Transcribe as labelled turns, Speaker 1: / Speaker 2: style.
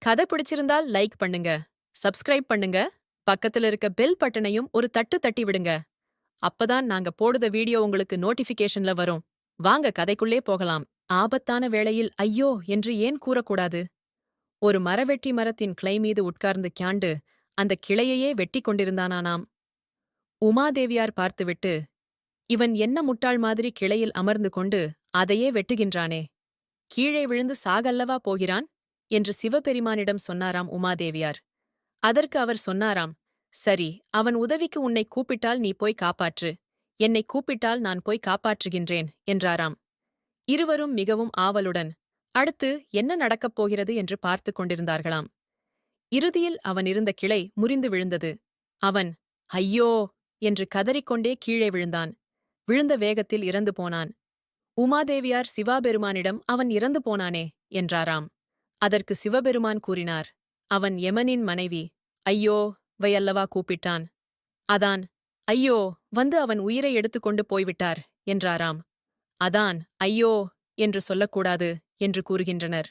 Speaker 1: கதை பிடிச்சிருந்தால் லைக் பண்ணுங்க, சப்ஸ்கிரைப் பண்ணுங்க, பக்கத்துல இருக்க பெல் பட்டனையும் ஒரு தட்டு தட்டி விடுங்க. அப்பதான் நாங்க போடுற வீடியோ உங்களுக்கு நோட்டிஃபிகேஷன்ல வரும். வாங்க கதைக்குள்ளே போகலாம். ஆபத்தான வேளையில் ஐயோ என்று ஏன் கூறக்கூடாது? ஒரு மரவெட்டி மரத்தின் கிளை மீது உட்கார்ந்து கியாண்டு அந்த கிளையையே வெட்டிக் கொண்டிருந்தானாம். உமாதேவியார் பார்த்துவிட்டு, இவன் என்ன முட்டாள் மாதிரி கிளையில் அமர்ந்து கொண்டு அதையே வெட்டுகின்றானே, கீழே விழுந்து சாகல்லவா போகிறான் என்று சிவபெருமானிடம் சொன்னாராம் உமாதேவியார். அதற்கு அவர் சொன்னாராம், சரி, அவன் உதவிக்கு உன்னை கூப்பிட்டால் நீ போய் காப்பாற்று, என்னை கூப்பிட்டால் நான் போய் காப்பாற்றுகின்றேன் என்றாராம். இருவரும் மிகவும் ஆவலுடன் அடுத்து என்ன நடக்கப் போகிறது என்று பார்த்துக் கொண்டிருந்தார்களாம். இறுதியில் அவன் இருந்த கிளை முறிந்து விழுந்தது. அவன் ஐயோ என்று கதறிக்கொண்டே கீழே விழுந்தான். விழுந்த வேகத்தில் இறந்து போனான். உமாதேவியார் சிவபெருமானிடம் அவன் இறந்து போனானே என்றாராம். அதற்கு சிவபெருமான் கூறினார், அவன் யமனின் மனைவி. ஐயோ வையல்லவா கூப்பிட்டான். அதான் ஐயோ வந்து அவன் உயிரை எடுத்துக்கொண்டு போய்விட்டார் என்றாராம். அதான் ஐயோ என்று சொல்லக்கூடாது என்று கூறுகின்றனர்.